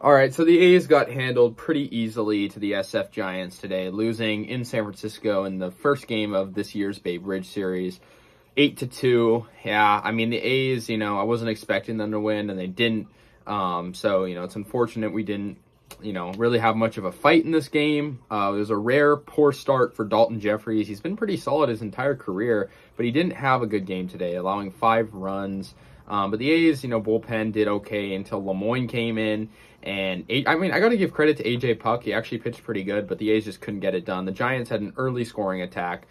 All right, so the A's got handled pretty easily to the SF Giants today, losing in San Francisco in the first game of this year's Bay Bridge series, 8-2. Yeah, I mean, the A's, I wasn't expecting them to win, and they didn't. So, it's unfortunate we didn't, really have much of a fight in this game. It was a rare poor start for Dalton Jeffries. He's been pretty solid his entire career, but he didn't have a good game today, allowing 5 runs. But the A's, bullpen did okay until Lemoyne came in. And, I got to give credit to A.J. Puck. He actually pitched pretty good, but the A's just couldn't get it done. The Giants had an early scoring attack,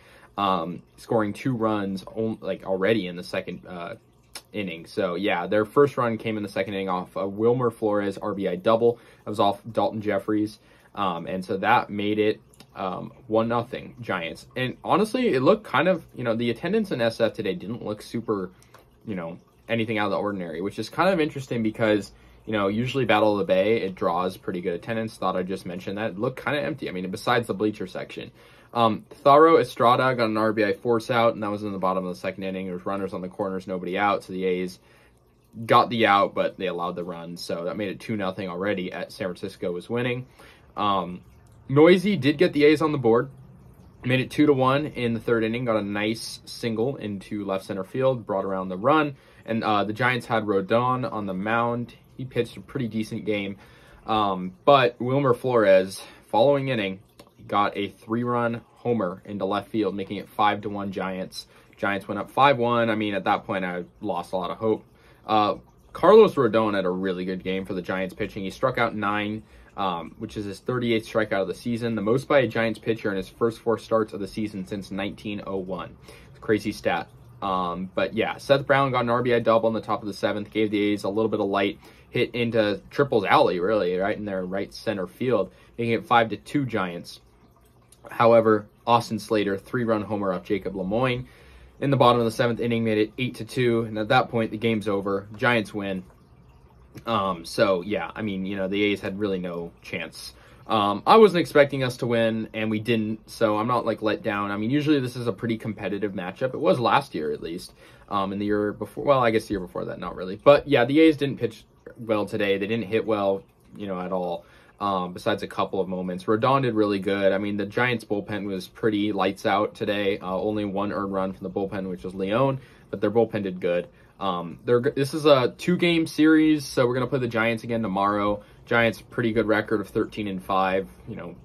scoring 2 runs already in the second inning. So, yeah, their first run came in the second inning off a Wilmer Flores RBI double. That was off Dalton Jeffries. And so that made it 1-0 Giants. And honestly, it looked kind of, the attendance in SF today didn't look super, anything out of the ordinary, which is kind of interesting because usually Battle of the Bay, it draws pretty good attendance. Thought I'd just mention that. It looked kind of empty. I mean, besides the bleacher section. Tharo Estrada got an RBI force out, and that was in the bottom of the second inning. There was runners on the corners, nobody out. So the A's got the out, but they allowed the run. So that made it 2-0 already at San Francisco was winning. Noisy did get the A's on the board. Made it 2-1 in the third inning. Got a nice single into left center field. Brought around the run. And the Giants had Rodón on the mound. He pitched a pretty decent game. But Wilmer Flores, following inning, got a 3-run homer into left field, making it 5-1 Giants. Giants went up 5-1. I mean, at that point, I lost a lot of hope. Carlos Rodón had a really good game for the Giants pitching. He struck out 9, which is his 38th strikeout of the season, the most by a Giants pitcher in his first 4 starts of the season since 1901. It's a crazy stat. But yeah, Seth Brown got an RBI double in the top of the 7th, gave the A's a little bit of light, hit into Triple's alley, really, right in their right center field, making it 5-2 Giants. However, Austin Slater, 3-run homer off Jacob Lemoyne in the bottom of the 7th inning, made it 8-2, and at that point, the game's over. Giants win. So yeah, I mean, the A's had really no chance. I wasn't expecting us to win, and we didn't, so I'm not let down. I mean, usually this is a pretty competitive matchup. It was last year, at least. In the year before, well, I guess the year before that, not really. But yeah, the A's didn't pitch well today. They didn't hit well, at all. Besides a couple of moments. Rodón did really good. I mean, the Giants bullpen was pretty lights out today. Only 1 earned run from the bullpen, which was Leon, but their bullpen did good. This is a 2-game series, so we're going to play the Giants again tomorrow. Giants, pretty good record of 13-5.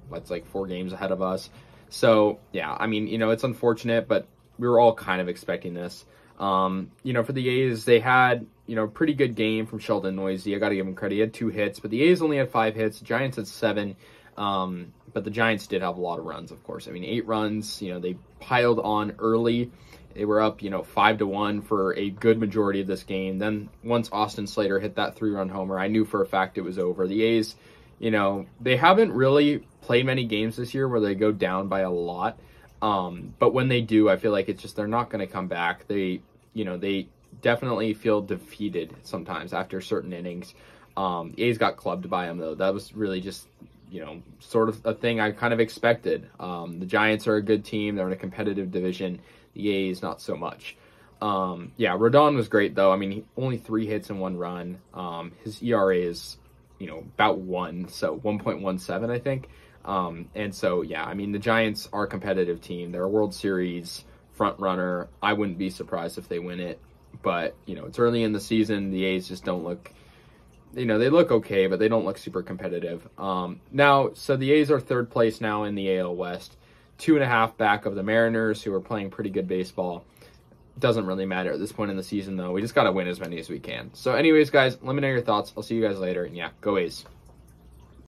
That's 4 games ahead of us. So, yeah, I mean, it's unfortunate, but we were all kind of expecting this. For the A's, they had, pretty good game from Sheldon Noisy. I got to give him credit. He had 2 hits, but the A's only had 5 hits. The Giants had 7. But the Giants did have a lot of runs, of course. I mean, 8 runs, they piled on early. They were up, 5-1 for a good majority of this game. Then once Austin Slater hit that 3-run homer, I knew for a fact it was over. The A's, they haven't really played many games this year where they go down by a lot. But when they do, I feel like it's just they're not going to come back. They definitely feel defeated sometimes after certain innings. The A's got clubbed by them, though. That was really just, sort of a thing I kind of expected. The Giants are a good team. They're in a competitive division. The A's, not so much. Yeah, Rodón was great, though. I mean, only 3 hits and 1 run. His ERA is, about 1, so 1.17, I think. And so, yeah, I mean, the Giants are a competitive team. They're a World Series front runner. I wouldn't be surprised if they win it. But, it's early in the season. The A's just don't look, they look okay, but they don't look super competitive. Now, so the A's are 3rd place now in the AL West. 2.5 back of the Mariners, who are playing pretty good baseball. Doesn't really matter at this point in the season, though. We just got to win as many as we can. So anyways, guys, let me know your thoughts. I'll see you guys later. And yeah, go A's.